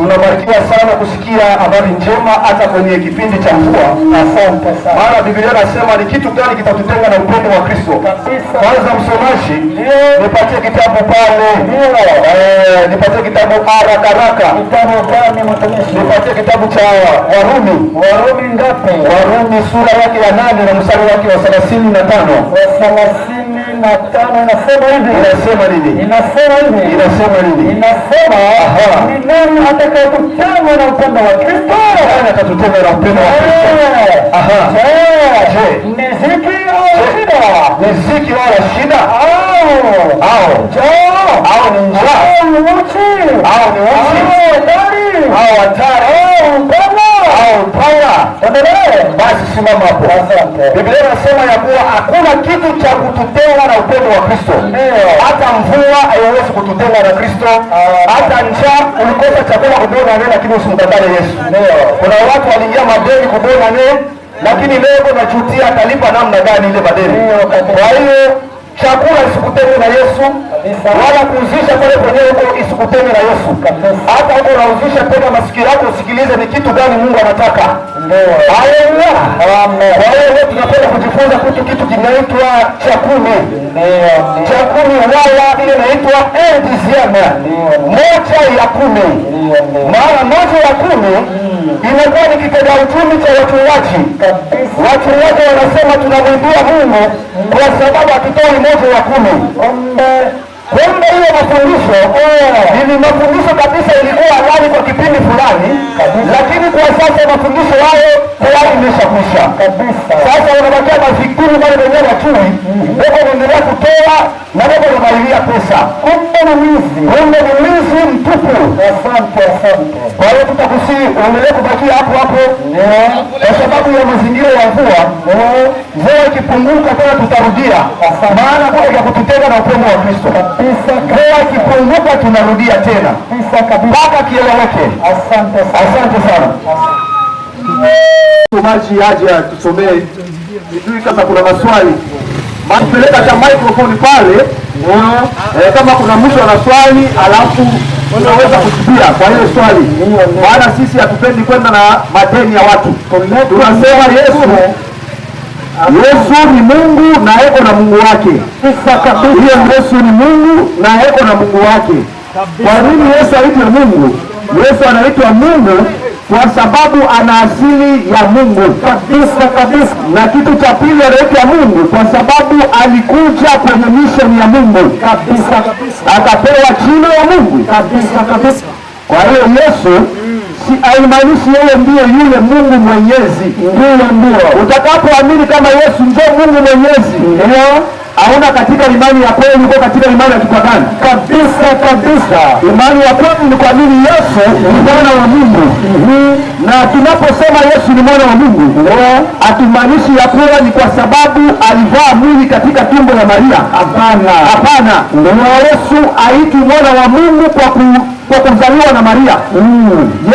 Tunabarikiwa sana kusikia habari njema hata kwenye kipindi cha mvua. Asante sana. Maana Biblia inasema ni kitu gani kitatutenga na upendo wa Kristo? Kwanza msomaji, nipatie kitabu pale. Nipatie kitabu haraka. Kitabu gani mtumishi? Nipatie kitabu cha Warumi. Warumi ngapi? Warumi sura yake ya 8 na mstari wake wa 35. 35 inasema hivi. Inasema nini? Inasema hivi. Inasema nini? Inasema ni nani atakayetutenga na upendo wa Kristo? Nani atatutenga na upendo wa Kristo? Je, ni ziki au shida? Ni ziki wala shida? Au ni njaa? Au ni uchi? Au hatari? Au upanga? Basi simama hapo. Biblia inasema ya kuwa hakuna kitu cha kututenga na upendo wa Kristo. Hata mvua haiwezi kututenga na Kristo. Hata njaa, ulikosa chakula kudona nene lakini usimkatale Yesu. Kuna watu waliingia madeni kudona nene lakini leo najutia atalipa namna gani ile madeni. Kwa hiyo chakula isikutenge na Yesu, wala kuuzisha pale kwenyewe huko isikutenge na Yesu. Hata huko unauzisha tena masikio yako usikilize ni kitu gani Mungu anataka. Haleluya. Kwa hiyo leo tunapenda kujifunza kitu kinaitwa cha kumi. Cha kumi wala ile inaitwa dixième. Moja ya kumi. Maana moja ya kumi inakuwa ni kitega uchumi cha wachungaji. Wachungaji wanasema tunamwimbia Mungu kwa sababu hatutoi moja ya kumi. Kumbe hiyo mafundisho ni mafundisho kabisa ilikuwa halali kwa kipindi fulani, lakini kwa sasa mafundisho hayo tayari imeshakwisha. Sasa wanabakia mafikiri wale wenyewe wachui, wako wanaendelea kutoa na wako wanailia pesa. Kumbe ni mwizi mtupu. Kwa hiyo tutakusii uendelee kubakia hapo kwa sababu ya mazingira ya mvua. Mvua ikipunguka tena tutarudia, maana kwa ya kututenga na upendo wa Kristo. Mvua ikipunguka tunarudia tena mpaka kieleweke. Asante sana. Msomaji aje tusomee. Sijui kama kuna maswali. Peleka cha microphone pale. Kama kuna mtu ana swali alafu unaweza kujibia kwa hiyo swali. Maana sisi hatupendi kwenda na madeni ya watu. Tunasema Yesu ni Mungu na eko na Mungu wake. Yesu ni Mungu na eko na Mungu wake. Kwa nini Yesu aitwa Mungu? Yesu anaitwa Mungu kwa sababu ana asili ya Mungu. Kabisa. Na kitu cha pili anaitwa Mungu kwa sababu alikuja kwenye mission ya Mungu. Kabisa. Akapewa jina ya Mungu. Kabisa. Kwa hiyo Yesu haimaanishi yeye ndiye yule Mungu mwenyezi. Ndio. Utakapoamini kama Yesu ndio Mungu mwenyezi, hauna katika imani ya kweli, uko katika imani ya kipagani. Kabisa. Imani ya kweli ni kuamini Yesu ni mwana wa Mungu. Na tunaposema Yesu ni mwana wa Mungu, hatumaanishi ya kuwa ni kwa sababu alivaa mwili katika tumbo la Maria. Hapana. Yesu aitwi mwana wa Mungu kwa kuzaliwa na Maria.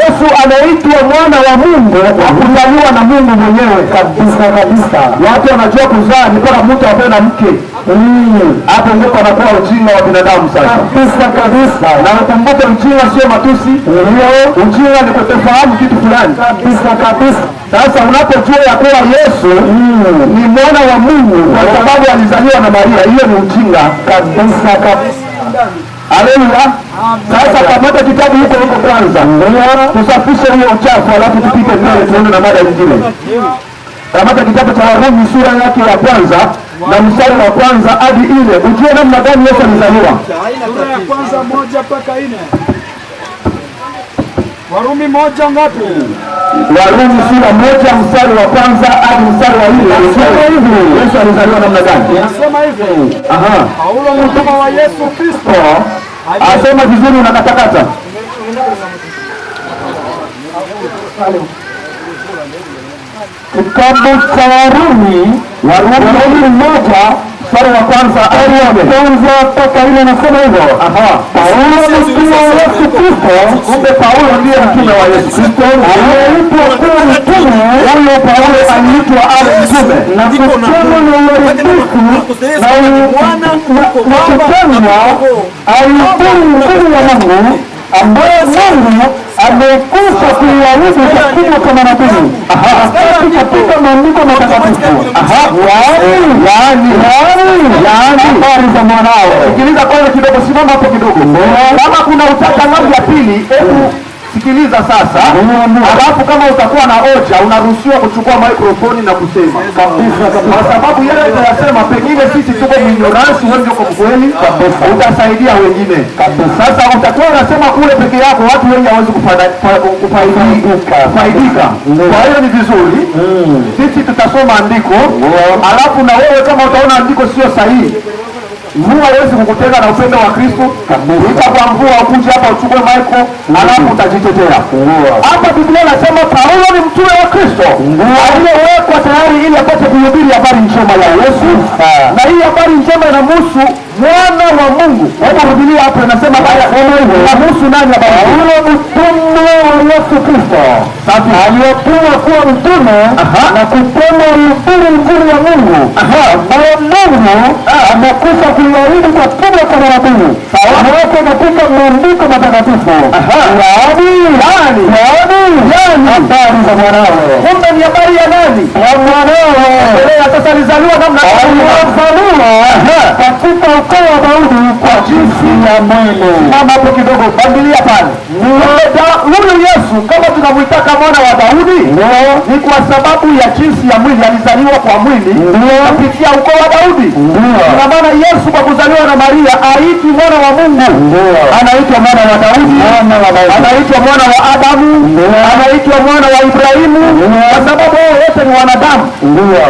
Yesu anaitwa mwana wa Mungu kwa kuzaliwa na Mungu mwenyewe. Kabisa. Watu wanajua kuzaa ni mpaka mtu awe na mke. Hapo ndipo anakuwa ujinga wa binadamu sasa. Kabisa. Na ukumbuke ujinga sio matusi. Ujinga ni kutofahamu kitu fulani. Kabisa. Sasa unapojua ya kuwa Yesu ni mwana wa Mungu kwa sababu alizaliwa na Maria, hiyo ni ujinga. Kabisa. Haleluya. Sasa kamata kitabu huko kwanza. Tusafishe hiyo uchafu alafu tupite mbele tuende na mada nyingine. Kamata kitabu cha Warumi sura yake ya kwanza na mstari wa kwanza hadi 4. Ujue namna gani Yesu alizaliwa. Sura ya kwanza 1 mpaka 4. Warumi 1 ngapi? Warumi sura 1 mstari wa kwanza hadi mstari wa 4. Nasema hivi, Yesu alizaliwa namna gani? Nasema hivi. Paulo mtume wa Yesu Kristo. Asema vizuri unakatakata. Kitabu cha Warumi 1 mstari wa kwanza mpaka 4 nasema hivyo. Paulo mtume wa Yesu Kristo. Kumbe Paulo ndiye mtume wa Yesu Kristo. Aliitwa kuwa mtume. Huyo Paulo aliitwa awe mtume. Na kusema na uaribifu na kutenda alikuwa mtume wa Mungu ambaye Mungu amekufa kuiahidu takwimu kama nabii katika maandiko matakatifu. Yaani habari za mwanawe. Sikiliza kwanza kidogo, simama hapo kidogo. Kama kuna utata ngambo ya pili, hebu sikiliza sasa. Alafu kama utakuwa na hoja unaruhusiwa kuchukua maikrofoni na kusema kabisa, kwa sababu yale tunayasema pengine sisi tuko ignorance, wewe ndio mkweli, utasaidia wengine. Sasa utakuwa unasema kule peke yako, watu wengi hawezi kufaidika. Kwa hiyo ni vizuri sisi tutasoma andiko, alafu na wewe kama utaona andiko sio sahihi, Mungu hawezi kukutega na upendo wa Kristo. Itakuwa mvua ukuje hapa uchukue maiko, alafu utajitetea. Hapa Biblia inasema Paulo ni mtume wa Kristo aliyewekwa tayari ili apate kuhubiri habari njema ya Yesu. Na hii habari njema inamhusu mwana wa Mungu. Hapo Biblia hapo inasema inamhusu nani? Paulo mtume wa Yesu Kristo. Sasa aliyetumwa kuwa mtume na kupenda kuhubiri injili ya Mungu. Ambaye Mungu amekufa kuiahidi kwa kinywa cha manabii. Ameweka katika maandiko matakatifu. Yaani habari za mwanawe. Kumbe ni habari ya nani? Ya mwanawe. Sasa alizaliwa namna gani? Katika ukoo wa Daudi kwa jinsi ya mwili. Mama hapo kidogo, bandilia pale. Huyu Yesu kama tunamuitaka mwana wa Daudi ni kwa sababu ya jinsi ya mwili, alizaliwa kwa mwili kupitia ukoo wa Daudi. Kwa maana Yesu kwa kuzaliwa na Maria aitwi mwana wa Mungu, anaitwa mwana wa Daudi, anaitwa mwana wa Adamu, anaitwa mwana wa Ibrahimu, kwa sababu wao wote ni wanadamu.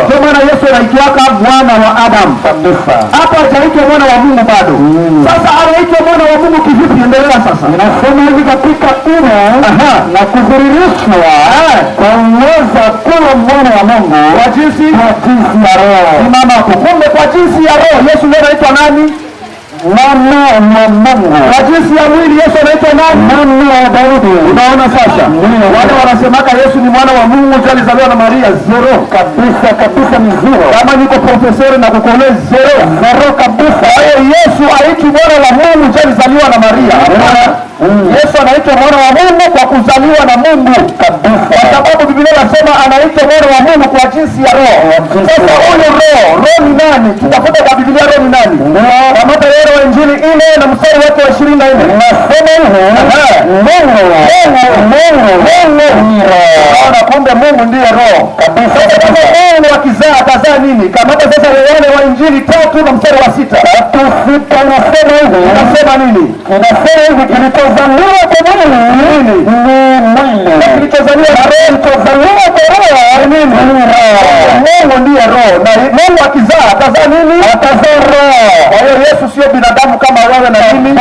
Ndio maana Yesu anaitwa mwana wa Adamu. Hapa hajaitwa mwana wa Mungu bado. Sasa anaitwa mwana wa Mungu kivipi? Endelea sasa. Nasema hivi katika na kudhihirishwa kwa uwezo kuwa mwana wa Mungu kwa jinsi ya Roho. Mama hapo, kumbe kwa jinsi ya Roho Yesu leo anaitwa nani? Mwana wa Mungu. Kwa jinsi ya mwili Yesu anaitwa nani? Mwana wa Daudi. Unaona sasa? Wale wanasemaka Yesu ni mwana wa Mungu ndio alizaliwa na Maria, zero kabisa ni zero. Kama niko profesori na kukolea zero kabisa. Kwa hiyo Yesu aitwa mwana wa Mungu ndio alizaliwa na Maria. Yesu anaitwa mwana wa Mungu kwa kuzaliwa na Mungu kabisa. Kwa sababu Biblia inasema anaitwa mwana wa Mungu kwa jinsi ya Roho. Sasa huyo Roho ni nani? Tutafuta kwa Biblia Roho ni nani? Kama Yohana wa Injili ile na mstari wake wa 24. Nasema hivi, Mungu ni Roho. Na kumbe Mungu ndiye Roho kabisa. Sasa kama Mungu akizaa atazaa nini? Kama sasa Yohana wa Injili 3 na mstari wa 6. Nasema hivi. Nasema nini? Nasema hivi, kilichozaliwa kwa mwili ni mwili. Kilichozaliwa kwa Roho ni nini? Mungu ndiye Roho. Na Mungu akizaa atazaa nini? Atazaa Roho. Kwa hiyo Yesu sio binadamu kama wewe na mimi.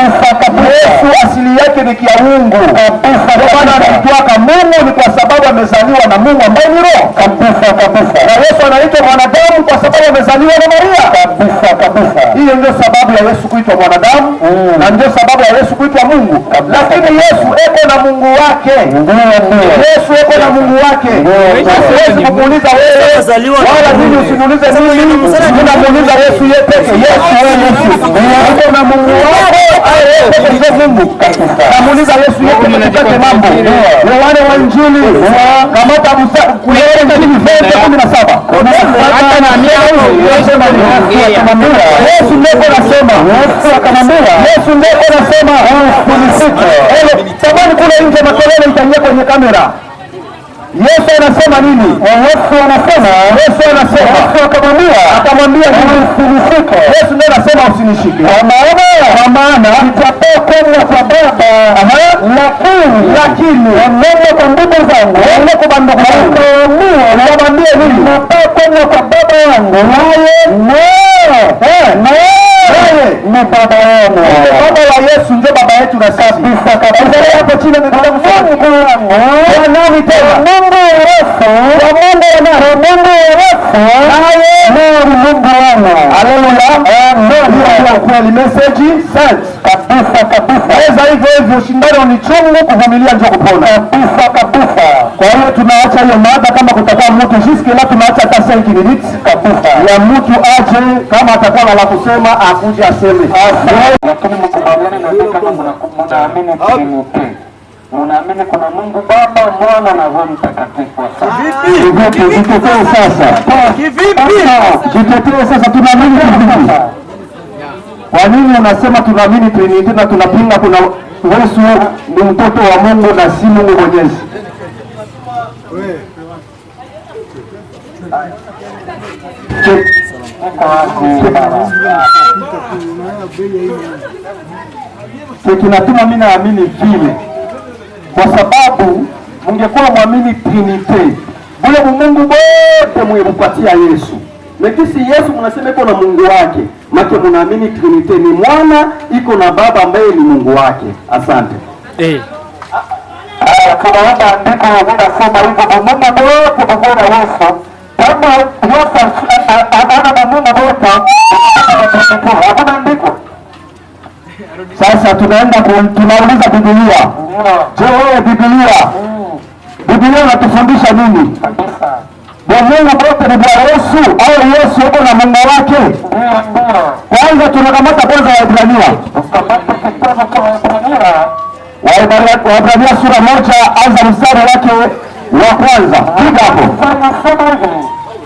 Yesu asili yake ni kiungu. Ndio maana anaitwa Mungu, ni kwa sababu amezaliwa na Mungu ambaye ni Roho. Kabisa. Na Yesu anaitwa mwanadamu kwa sababu amezaliwa na Maria. Kabisa. Hiyo ndio sababu ya Yesu kuitwa mwanadamu na ndio sababu ya Yesu kuitwa Mungu. Lakini Yesu eko na Mungu wake. Yesu eko na Mungu wake. Yesu kukuuliza wewe wala nini, usiniulize mimi. Ninamuuliza Yesu yeye peke. Yesu eko na Mungu wake. Ndio Mungu. Namuuliza Yesu yeye peke mambo. Yohana wa Injili kama tabusa kueleza nini vile 17. Hata na miaka yosema Yesu ndio anasema. Yesu ndio anasema tamani kule nje makelele itaingia kwenye kamera. Yesu anasema nini? Yesu akamwambia usinishike. Yesu ndiye anasema usinishike. Kwa maana nitatoka kwa Baba. Lakini neno kwa ndugu zangu. Niwaambie nini? Nitatoka kwa Baba yangu. Ni Baba yangu. Baba wa Yesu ndio baba yetu na sisi. Kabisa. Hapo chini ni ndugu zangu. Kwa nani tena? Mungu Yesu. Mungu wangu. Haleluya. Ndio kweli message sent. Kabisa. Weza hivyo ushindano ni chungu, kuvumilia ndio kupona. Kabisa. Kwa hiyo tunaacha hiyo mada, kama kutakuwa mtu jiski la tunaacha hata 5 minutes kabisa. Ya mtu aje kama atakuwa na la kusema akuje aseme. Lakini mkubaliane na kama mnaamini Unaamini kuna Mungu Baba, Mwana na Roho Mtakatifu. Jitetee sasa. Jitetee sasa, tunaamini kivipi? Kwa nini unasema tunaamini Trinity na tunapinga kuna Yesu ni mtoto wa Mungu na si Mungu Mwenyezi? Kinatuma mimi naamini vile, kwa sababu mungekuwa mwamini Trinity bule Mungu bote mwebupatia Yesu, lakini Yesu mnasema iko na Mungu wake, make mnaamini Trinity ni mwana iko na baba ambaye ni Mungu wake. Asante. Tunaomba andiko linasema hivyo, Mungu wote pamoja na Yesu. Kama Yesu ana Mungu wote, hakuna andiko. Sasa tunauliza Biblia. Je, wewe Biblia inatufundisha nini? Mungu wote ni Bwana Yesu au Yesu yuko na Mungu wake? Kwanza tunakamata kwanza Waebrania sura 1 anza mstari wake wa kwanza. Piga hapo.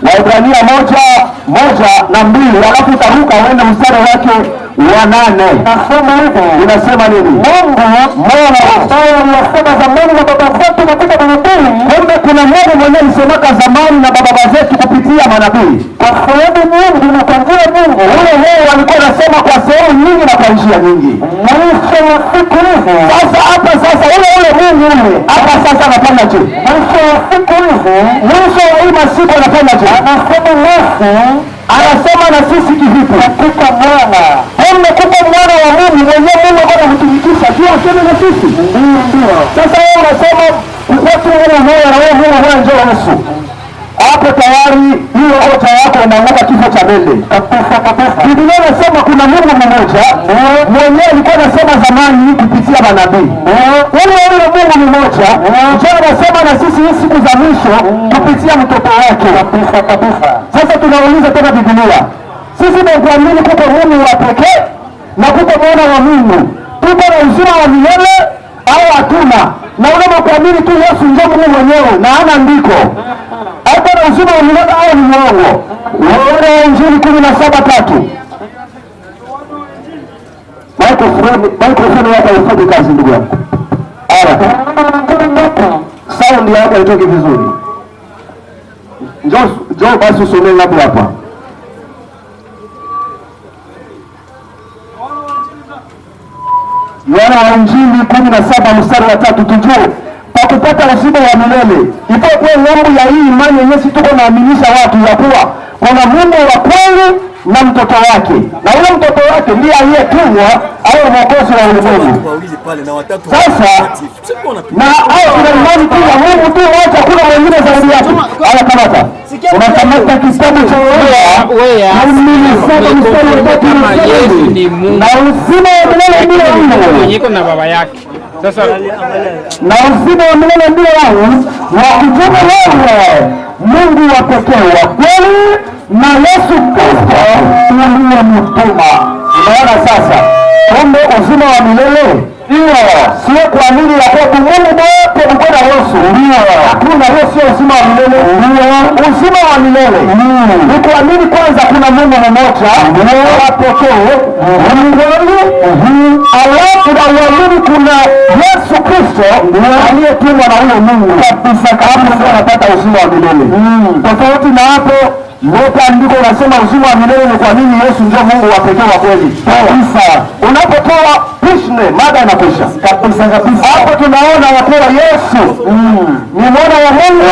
Waebrania 1:1-2, alafu utaruka uende mstari wake wa 8. Nasema hivi. Inasema nini? Mungu aliyesema zamani na baba zetu katika manabii. Kumbe kuna Mungu mwenyewe alisemaka zamani na baba zetu kupitia manabii. Kwa sababu nyingi na kwa njia nyingi. Mungu alikuwa anasema kwa sehemu nyingi na kwa njia nyingi. Mwisho wa siku hizi. Sasa ule Mungu hapa sasa anafanya je? Mwisho wa siku hizi. Mwisho wa hii masiku anafanya je? Anasema na sisi kivipi? Katika mwana. Kumbe kuko mwana wa Mungu mwenyewe Mungu bado kutumikisha tu aseme na sisi. Ndio. Sasa wewe unasema watu wao njoo Yesu. Hapo tayari hiyo hoja yako inaanguka kifo cha mbele. Biblia inasema kuna Mungu mmoja mwenyewe alikuwa anasema zamani kupitia manabii. Yule Mungu mmoja ndio anasema na sisi siku za mwisho kupitia mtoto wake. Sasa tunauliza tena Biblia. Sisi tunaamini kuko Mungu wa pekee na kuko mwana wa Mungu. Tuko na uzima wa milele au hatuna? Na unapoamini tu Yesu ndio Mungu mwenyewe na hana andiko. Hapo na uzima wa milele au ni mwongo? Yohana Injili 17:3. Microphone yako ifanye kazi ndugu yangu. Sound yako haitoki vizuri. Njoo basi usomee ngapi hapa? Yohana wa Injili 17:3, tujue kwa kupata uzima wa milele ipokuwa ng'ambo ya hii imani yenyewe tuko naaminisha watu ya kuwa kuna Mungu wa kweli na mtoto wake, na yule mtoto wake ndiye aliyetumwa awe mwokozi wa ulimwengu. Sasa na hao kuna imani tu ya Mungu tu moja, kuna mwingine zaidi yake. Haya, kamata unakamata kitabu cha Yohana kama Yesu ni Mungu na uzima wa milele ndio mwenyewe na baba yake. Sasa na uzima wa milele ndio wao wa kujua wewe Mungu wa pekee wa kweli na Yesu Kristo uliyemtuma. Unaona sasa, kumbe uzima wa milele ndio sio kwa ajili ya kwa Mungu wote mko na Yesu. Ndio. Hakuna Yesu uzima wa milele. Ndio. Uzima wa milele. Ni kuamini kwanza kuna Mungu mmoja wa pekee. Mungu alafu na uamini kuna Yesu Kristo aliyetumwa na huyo Mungu. Kabisa kama ndio anapata uzima wa milele. Tofauti na hapo wote andiko unasema uzima wa milele ni kwa nini Yesu ndio Mungu wa pekee wa kweli. Kabisa. Unapotoa pishne mada inakwisha. Kabisa. Hapo tunaona wapewa Yesu ni mwana wa Mungu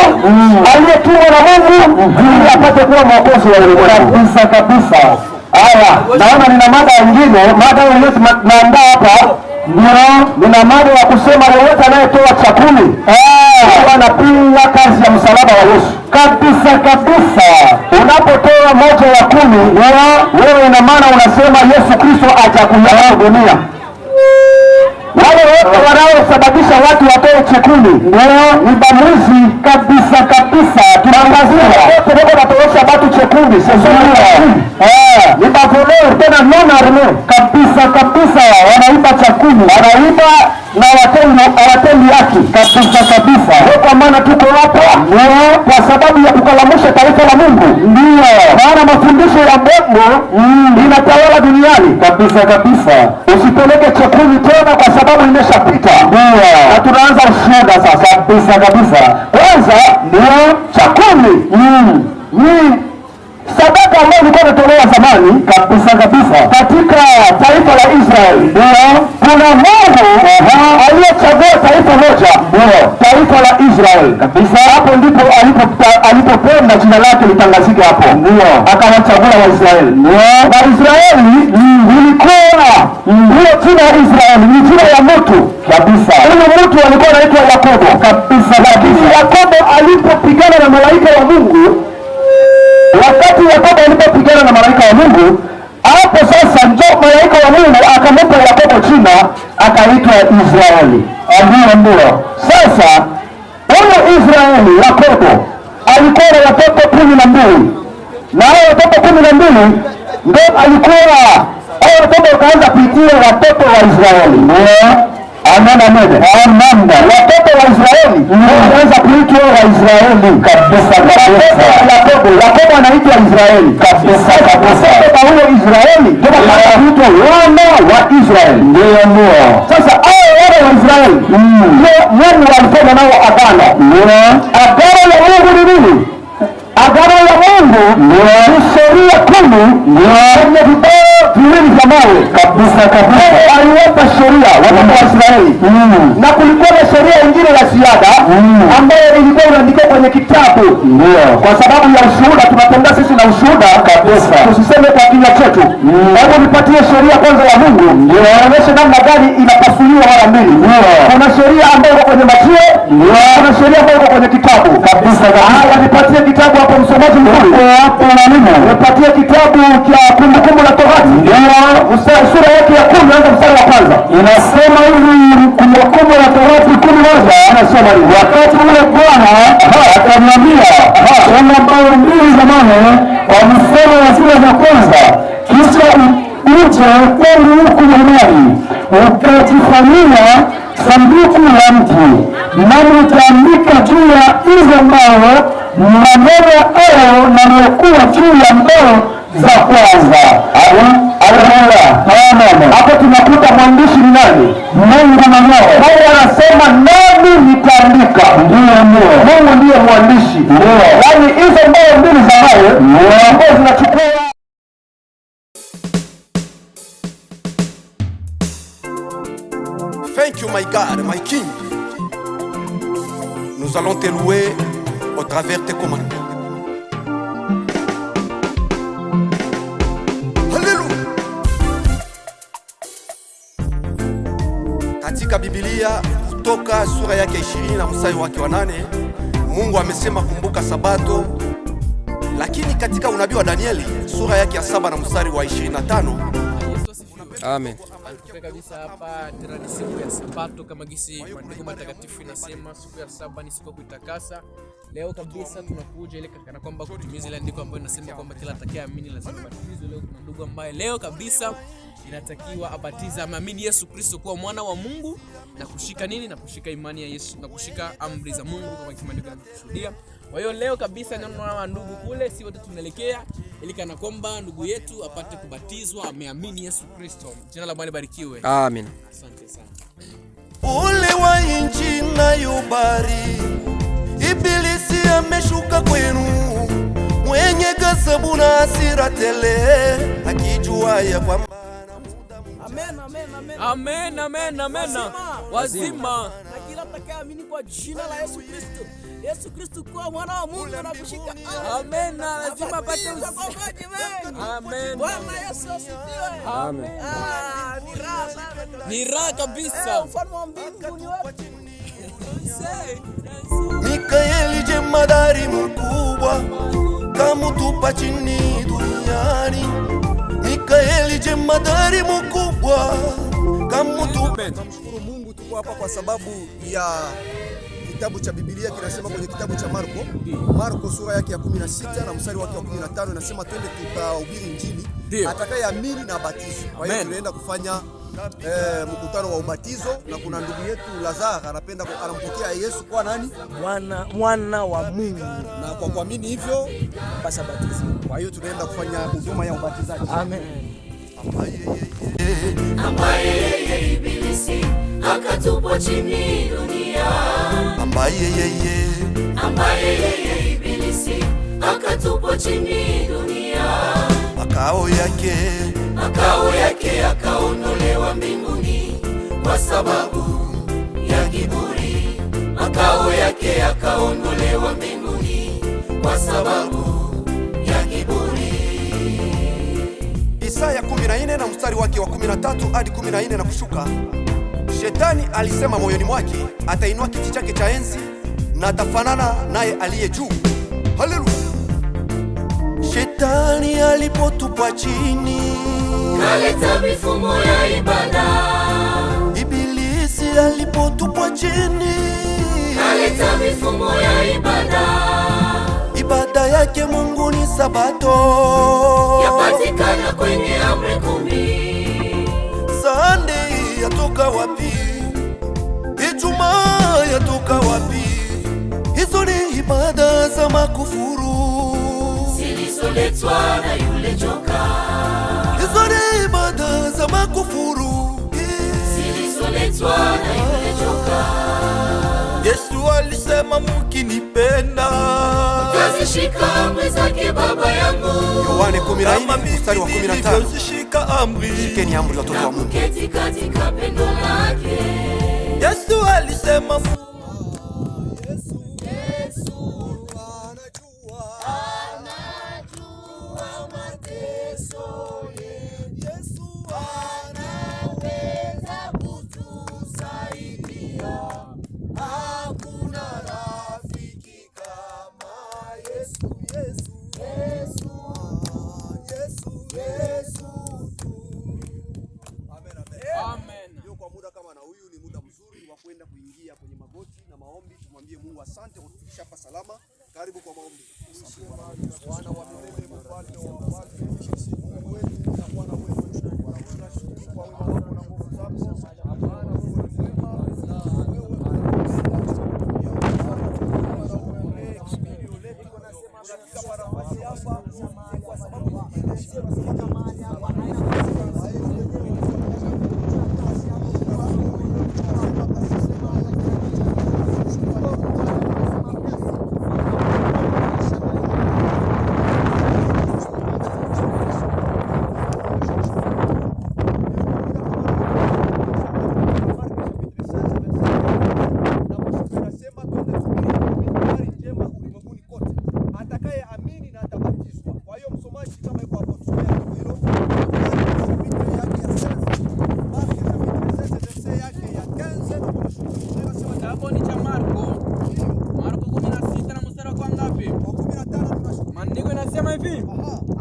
aliyetumwa na Mungu ili apate kuwa mwokozi wa ulimwengu. Kabisa. Haya, naona nina mada nyingine, mada ile naandaa hapa. Ndio, nina mada ya kusema yeyote anayetoa chakula anapinga kazi ya msalaba wa Yesu. Kabisa. Unapotoa 1/10, wewe ina maana unasema Yesu Kristo hajakuja dunia. Wale wote wanaosababisha watu watoe chekuni ni bamuzi. Kabisa. Tunangazia wote wako natosha watu chekuni. Sasa ni bavoleo tena non arme. Kabisa. Wanaiba chakuni. Wanaiba na hawatendi haki kabisa. Kwa maana tuko hapa kwa sababu ya kukalamusha taifa la Mungu. Ndio maana mafundisho ya Mungu inatawala duniani kabisa. Usipeleke chakuni tena kwa sababu imeshapita. Ndio na tunaanza ushuhuda sasa kabisa. Kwanza ndio chakuni sadaka ambayo ilikuwa inatolewa zamani kabisa katika taifa la Israeli. Ndio kuna Mungu aliyechagua taifa moja, taifa la Israeli kabisa. Hapo ndipo alipopenda jina lake litangazike hapo, ndio akawachagua Waisraeli. Na Israeli ilikuwa ndio jina la Israeli ni jina ya mtu kabisa. Huyo mtu alikuwa anaitwa Yakobo kabisa. Lakini Yakobo alipopigana na malaika wa Mungu, wakati Yakobo alipopigana na malaika wa Mungu, hapo sasa ndio malaika wa Mungu akampa Yakobo jina akaitwa Israeli. Ndio sasa huyo Israeli Yakobo alikuwa na watoto 12, na hao watoto 12 ndio alikuwa hao watoto wakaanza kuitia watoto wa Israeli. Amen. Watoto wa Israeli wanaanza kuitwa Waisraeli kabisa. Yakobo anaitwa Israeli kabisa. Kwa huyo Israeli ndio anaitwa wana wa Israeli. Ndio. Sasa hao wana wa Israeli Mungu alifanya nao agano. Agano la Mungu ni nini? Agano la Mungu ni sheria 10 kwenye vibao viwili vya mawe kabisa. Aliwapa sheria watoto wa Israeli, na kulikuwa na sheria nyingine ya ziada ambayo ilikuwa inaandikwa kwenye kitabu. Kwa sababu ya ushuhuda, tunatenda sisi na ushuhuda kabisa, tusiseme kwa kinywa chetu. Hebu nipatie sheria kwanza ya Mungu, nionyeshe namna gani inapasuliwa mara mbili. Kuna sheria ambayo iko kwenye majio, kuna sheria ambayo iko kwenye kitabu kabisa. Haya, nipatie kitabu hapo, msomaji mzuri hapo. Na mimi nipatie kitabu cha Kumbukumbu la Torati, sura yake ya 10 anza mstari wa kwanza. Inasema hivi, Kumbukumbu la Torati 10:1 anasema hivi: wakati ule Bwana akamwambia, soma mbao mbili za mawe kwa mstari wa zile za kwanza, kisha uje kwangu huku Hemani, ukajifanyia sanduku la mti, nami utaandika juu ya hizo mbao maneno hayo yaliyokuwa juu ya mbao za kwanza. Hapo tunakuta mwandishi ni nani? Mungu mwenyewe. Mungu anasema nami nitaandika. Mungu ndiye mwandishi. Yaani hizo mbao mbili za mawe ambazo zinachukua. Thank you my God, my King. Nous allons te louer au travers tes commandements. Hallelujah. Katika Biblia Kutoka sura yake 20 na mstari wake wa 8, Mungu amesema kumbuka Sabato. Lakini katika unabii wa Danieli sura yake ya 7 na mstari wa 25, amen. Kabisa hapa tena ni siku ya Sabato kama gisi maandiko matakatifu inasema, siku ya saba ni siku ya kuitakasa. Leo kabisa tunakuja ile kana kwamba kutimiza ile andiko ambayo inasema kwamba kila atakayeamini lazima abatizwe. Leo kuna ndugu ambaye leo kabisa inatakiwa abatiza, aamini Yesu Kristo kuwa mwana wa Mungu na kushika nini? Na kushika imani ya Yesu na kushika amri za Mungu kama kimaandiko kinashuhudia. Kwa hiyo leo kabisa naona ndugu kule, si wote tunaelekea ili kana kwamba ndugu yetu apate kubatizwa, ameamini Yesu Kristo. Jina la Bwana barikiwe. Amen. Asante sana. Ule wa inchi na yubari, Ibilisi ameshuka kwenu, mwenye ghadhabu na hasira tele, akijua ya kwamba Amen. Wazima. Na kila atakayeamini kwa jina la Yesu Kristo. Yesu Kristo kuwa mwana wa Mungu na kushika. Amen. Lazima apate uzima. Amen. Bwana Yesu asifiwe. Amen. Ni raha kabisa. Mfalme wa mbingu ni wetu. Mikaeli jemadari mkubwa, kamutupa chini duniani. Mikaeli jemadari mkubwa, kamutupa. Tunamshukuru Mungu, tuko hapa kwa sababu ya kitabu cha Biblia kinasema kwenye kitabu cha Marko sura yake ya 16 na mstari wake wa 15 inasema twende tukahubiri Injili, atakayeamini na abatizwe. Kwa hiyo tunaenda kufanya mkutano wa ubatizo, na kuna ndugu yetu Lazara anampokea Yesu kwa nani? Mwana wa Mungu, na kwa kuamini hivyo basi batizo. Kwa hiyo tunaenda kufanya huduma ya ubatizaji. Amen. Ambaye yeye ibilisi akatupwa chini dunia, ambaye yeye ibilisi akatupwa chini dunia, makao yake yakaondolewa mbinguni kwa sababu ya kiburi, makao yake yakaondolewa mbinguni kwa sababu ya kiburi. Isaya 14 na mstari wake wa 13 hadi 14 na kushuka. Shetani alisema moyoni mwake atainua kiti chake cha enzi na atafanana naye aliye juu. Haleluya! Shetani alipotupwa chini, kaleta mifumo ya ibada. Ibilisi alipotupwa chini, kaleta mifumo ya ibada. Ibada yake Mungu ni Sabato, yapatikana kwenye amri 10. Sunday yatoka wapi? Ijumaa yatoka wapi? Hizo ni ibada za makufuru zilizoletwa na yule joka. Hizo ni ibada za makufuru zilizoletwa na yule joka. Yesu alisema mkinipenda mtazishika amri zake Baba yangu. Yohane 14 mstari wa 15. Shikeni amri watoto wa Mungu. Keti katika pendo lake. Yesu alisema kwenda kuingia kwenye magoti na maombi, tumwambie Mungu asante kwa kufikisha hapa salama. Karibu kwa maombi. Bwana wa milele, mfalme wa wafalme, Mungu wetu na Bwana wetu, tunashukuru kwa wema wako na nguvu zako. Bwana wewe ni mwema, na wewe kwa sababu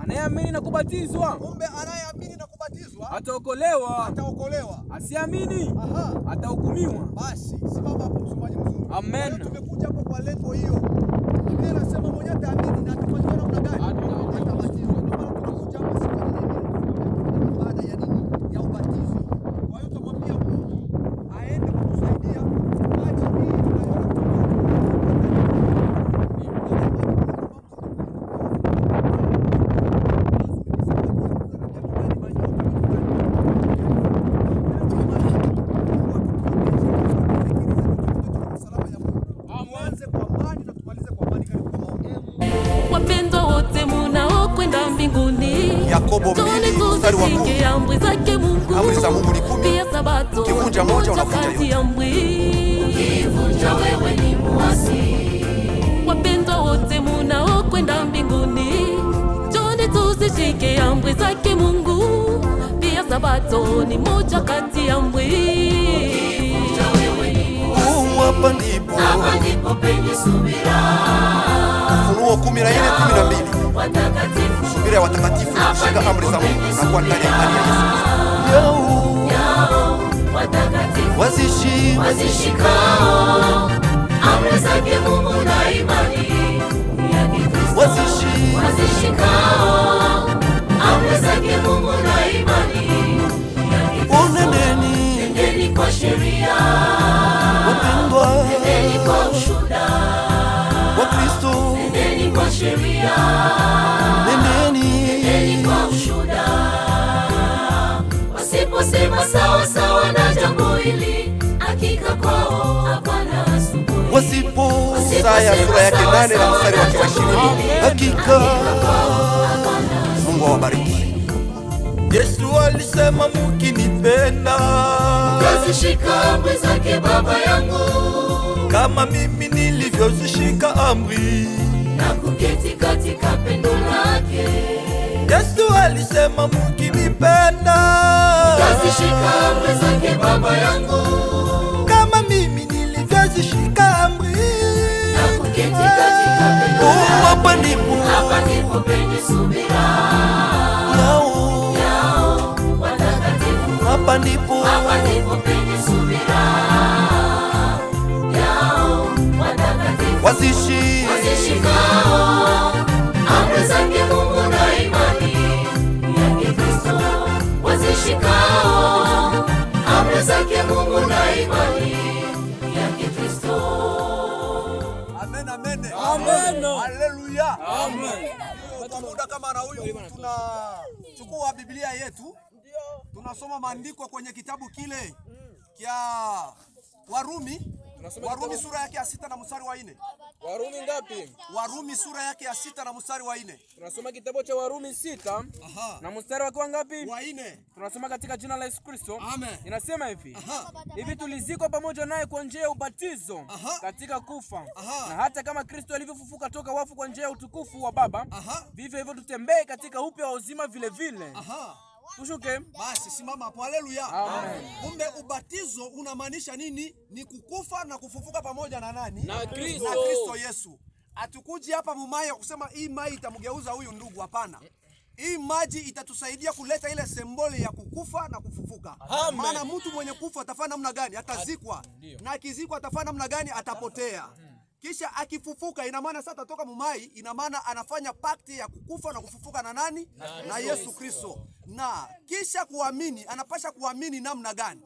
anayeamini na kubatizwa, kumbe anayeamini na kubatizwa ataokolewa. Asiamini atahukumiwa. Basi simama hapo msomaji mzuri. Amen. Tumekuja hapo kwa lengo hiyo. Biblia inasema mmoja ataamini na atabatizwa namna gani? Atabatizwa. Ndio maana tunakuja hapa siku ya baada ya nini? Ya ubatizo. Kwa hiyo tumwambia Mungu aende kutusaidia maji hii tunayoona. Wapendwa wote munaokwenda mbinguni, Yakobo 2 mstari wa 10. amri zake Mungu. Amri za Mungu ni 10. Pia Sabato Ukivunja moja unavunja yote. Ukivunja wewe ni muasi. Wapendwa wote munaokwenda mbinguni, njoni tuzishike amri zake Mungu. Pia Sabato ni moja kati ya amri. Ukivunja wewe ni muasi. Hapa ndipo penye subira. Ufunuo 14:12. Watakatifu, subira ya watakatifu kushika amri za Mungu na kuwa ndani ya imani ya Yesu. watakatifu Wazishikao amri zake Mungu na imani ya Kikristo. Wazishikao amri zake Mungu na imani ya Kikristo. sheria. Wapendwa, Nendeni kwa ushuhuda wa Kristo, nendeni kwa sheria. nendeni kwa ushuhuda. Wasiposema sawa sawa na jambo hili, hakika kwao hapana asubuhi. wasipo Isaya sura yake 8 na mstari wake wa 20. Hakika Mungu awabariki. Yesu alisema mkinipenda mtazishika amri zake Baba yangu, kama mimi nilivyozishika amri na kuketi katika pendo lake. Yesu alisema mkinipenda mtazishika amri zake Baba yangu, kama mimi nilivyozishika amri na kuketi katika pendo lake. Hapa ndipo penye subira yao watakatifu. hapa ndipo penye subira yao watakatifu. Wazishikao amri zake Mungu na imani yake Kristo. Wazishikao amri zake Mungu na imani yake Kristo. Amen, amen. Amen. Haleluya. Amen. Kwa muda kama na huyu tunachukua Biblia yetu, tunasoma maandiko kwenye kitabu kile kia Warumi. Warumi sura yake ya 6 na mstari wa 4. Warumi ngapi? Warumi sura yake ya 6 na mstari wa 4. Tunasoma kitabu cha Warumi 6 na mstari wake ngapi? Wa 4. Tunasoma katika jina la Yesu Kristo. Amen. Inasema hivi. Hivi tulizikwa pamoja naye kwa njia ya ubatizo katika kufa. Na hata kama Kristo alivyofufuka toka wafu kwa njia ya utukufu wa Baba, vivyo hivyo tutembee katika upya wa uzima vile vile. Tushuke. Basi simama hapo. Haleluya. Amen. Kumbe ubatizo unamaanisha nini? Ni kukufa na kufufuka pamoja na nani? Na Kristo. Na Kristo Yesu. Hatukuji hapa mumaya kusema hii mai itamgeuza huyu ndugu, hapana. Hii maji itatusaidia kuleta ile sembole ya kukufa na kufufuka. Maana mtu mwenye kufa atafanya namna gani? Atazikwa. Na akizikwa atafanya namna gani? Atapotea. Kisha akifufuka, ina maana sasa toka mumai, ina maana anafanya pakti ya kukufa na kufufuka na nani? Na Yesu Kristo. Na kisha kuamini, anapasha kuamini namna gani?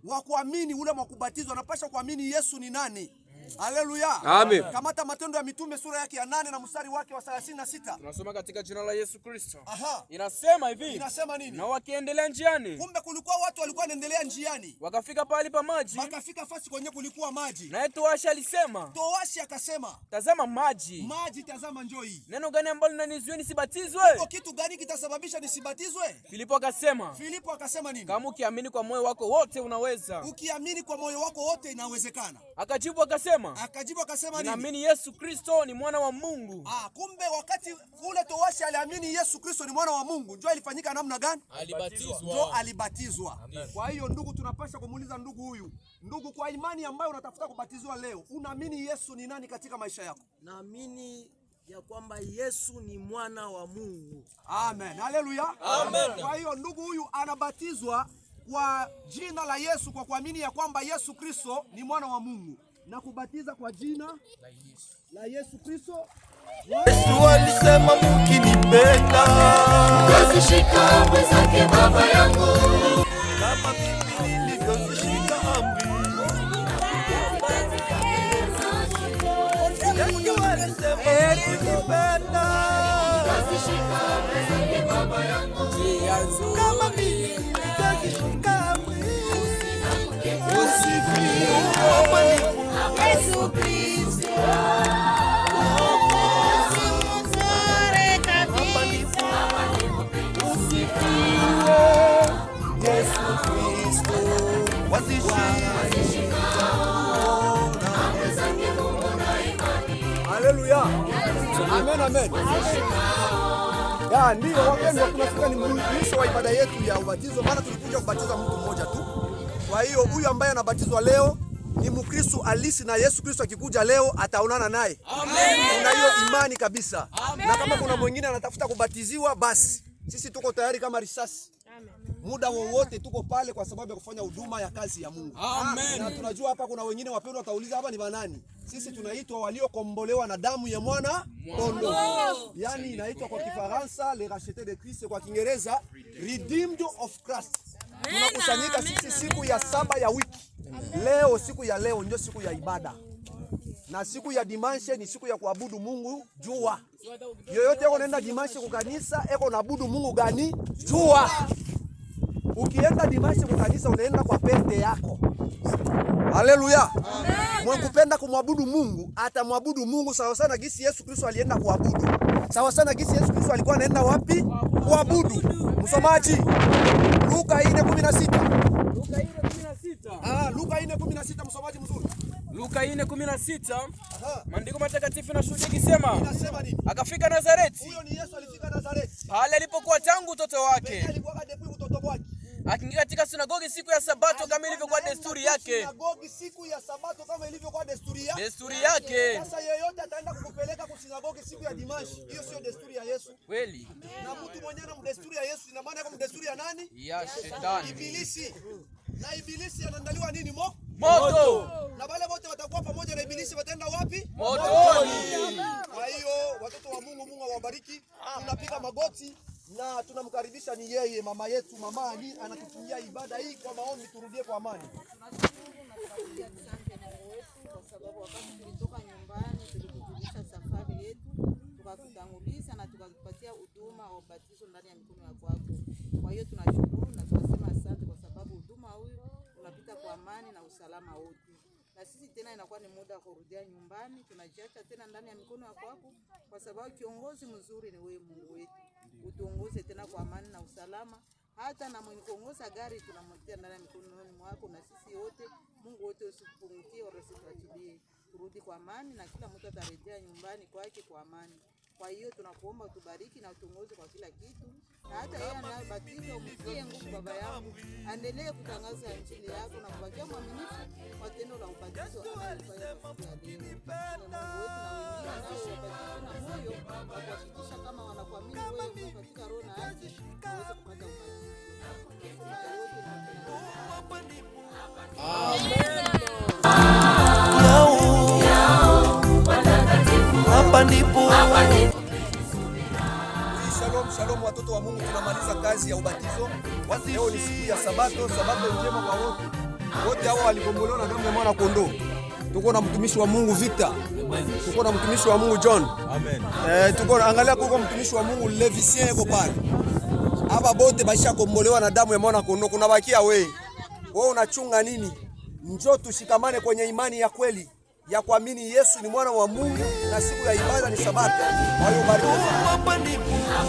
Wa kuamini ule wa kubatizwa anapasha kuamini Yesu ni nani? Haleluya. Amen. Kamata Matendo ya Mitume sura yake ya 8 na mstari wake wa 36. Tunasoma katika jina la Yesu Kristo. Aha. Inasema hivi. Inasema nini? Na wakiendelea njiani. Kumbe kulikuwa watu walikuwa wanaendelea njiani. Wakafika pahali pa maji. Wakafika fasi kwenye kulikuwa maji. Naye Towashi alisema. Towashi akasema, tazama maji. Maji, tazama njoo hii. Neno gani ambalo linanizuia nisibatizwe? Kwa kitu gani kitasababisha nisibatizwe? Filipo akasema. Filipo akasema nini? Kama ukiamini kwa moyo wako wote unaweza. Ukiamini kwa moyo wako wote inawezekana. Akajibu akasema nini? Naamini Yesu Kristo ni mwana wa Mungu. Kumbe wakati ule Towashi aliamini Yesu Kristo ni mwana wa Mungu, njoo ilifanyika namna gani? Alibatizwa. Njoo alibatizwa. Kwa hiyo ndugu, tunapaswa kumuuliza ndugu huyu, ndugu, kwa imani ambayo unatafuta kubatizwa leo, unaamini Yesu ni nani katika maisha yako? Naamini ya kwamba Yesu ni mwana wa Mungu. Amen. Haleluya. Amen. Kwa hiyo ndugu huyu anabatizwa kwa jina la Yesu kwa kuamini ya kwamba Yesu Kristo ni mwana wa Mungu na kubatiza kwa jina la Yesu Kristo. Yesu alisema mkinipenda mtazishika amri zake Baba yangu, kama mimi nilivyozishika amri. Yesu alisema mkinipenda mtazishika amri zake Baba yangu, kama mimi nilivyozishika amri. Yesu Kristo. Haleluya. Amen, amen. Ya ndio wapendwa, tunafika ni mwisho wa ibada yetu ya ubatizo, maana tulikuja kubatiza mtu mmoja tu. Kwa hiyo huyu ambaye anabatizwa leo ni Mkristo halisi, na Yesu Kristo akikuja leo ataonana naye. Amen. Una hiyo imani kabisa. Amen. Na kama kuna mwingine anatafuta kubatiziwa, basi sisi tuko tayari kama risasi. Muda wowote tuko pale kwa sababu ya kufanya huduma ya kazi ya Mungu. Amen. Na tunajua hapa kuna wengine wapendwa watauliza hapa ni wanani? Sisi tunaitwa waliokombolewa na damu ya mwana kondoo. Yaani inaitwa kwa Kifaransa les rachetés de Christ, kwa Kiingereza redeemed of Christ. Tunakusanyika sisi siku ya 7 ya wiki. Leo, siku ya leo ndio siku ya ibada. Na siku ya dimanche ni siku ya kuabudu Mungu jua. Yoyote yako naenda dimanche kwa kanisa, eko naabudu Mungu gani? Jua. Ukienda dimanche kwa kanisa unaenda kwa pete yako. Haleluya. Mwenye kupenda kumwabudu Mungu, atamwabudu Mungu sawa sana gisi Yesu Kristo alienda kuabudu. Sawa sana gisi Yesu Kristo alikuwa anaenda wapi? Kuabudu. Msomaji. Luka 4:16. Luka 4:16 msomaji mzuri. Luka 4:16. Maandiko matakatifu yanashuhudia ikisema, akafika Nazareti. Huyo ni Yesu alifika Nazareti. Pale alipokuwa tangu utoto wake. Alikuwa depuis utoto wake. Akiingia katika sinagogi siku ya Sabato kama ilivyokuwa desturi yake. Sinagogi siku ya Sabato kama ilivyokuwa desturi yake. Sasa yeyote ataenda kukupeleka kwa sinagogi siku ya dimanche, hiyo sio desturi ya Yesu. Kweli. Na mtu mwenyewe na desturi ya Yesu ina maana yako desturi ya nani? Ya shetani. Ibilisi. Na ibilisi anaandaliwa nini? Moto. Na wale wote watakuwa pamoja na ibilisi wataenda wapi? Motoni. Kwa hiyo watoto wa Mungu, Mungu awabariki. Tunapiga magoti na tunamkaribisha ni yeye mama yetu, mama Ali anatufungia ibada hii kwa maombi, turudie kwa amani. Kwa sababu wakati tulitoka nyumbani tulikujulisha safari yetu, tukakutanguliza na tukakupatia huduma wa ubatizo ndani ya mikono ya kwako. Kwa hiyo tunashukuru na tunasema asante kwa sababu huduma huyu unapita kwa amani na usalama wote. Na sisi tena inakuwa ni muda wa kurudia nyumbani, tunajiacha tena ndani ya mikono ya kwako kwa sababu kiongozi mzuri ni wewe Mungu wetu. Utuongoze tena kwa amani na usalama. Hata na mwenye kuongoza gari tunamtia ndani ya mikononi mwako, na sisi wote Mungu wote usipungukie wala usituachilie. Turudi kwa amani na kila mtu atarejea nyumbani kwake kwa amani. Kwa hiyo tunakuomba utubariki na utuongoze kwa kila kitu. Na hata yeye anayebatizwa umtie nguvu baba yangu. Endelee kutangaza injili yako na kubakia mwaminifu kwa tendo la ubatizo analofanya kwa siku ya leo. Na Mungu wetu na wengine nao wabatizwe na moyo wa kuhakikisha kama wanakuamini wewe Mungu katika roho na haki waweze kupata ubatizo. Shalom watoto wa Mungu, tunamaliza kazi ya ubatizo. Leo ni siku ya Sabato, Sabato njema kwa wote. Wote hao walikombolewa na damu ya mwana kondoo. Tuko na mtumishi wa Mungu Victor. Tuko na mtumishi wa Mungu John. Amen. Tuko angalia kuko mtumishi wa Mungu Levisien yuko pale. Hapa bote baisha kombolewa na damu ya mwana kondoo. Kuna bakia wewe. Wewe unachunga nini? Njoo tushikamane kwenye imani ya kweli ya kuamini Yesu ni mwana wa Mungu na siku ya ibada ni Sabato. Kwa hiyo barikiwa.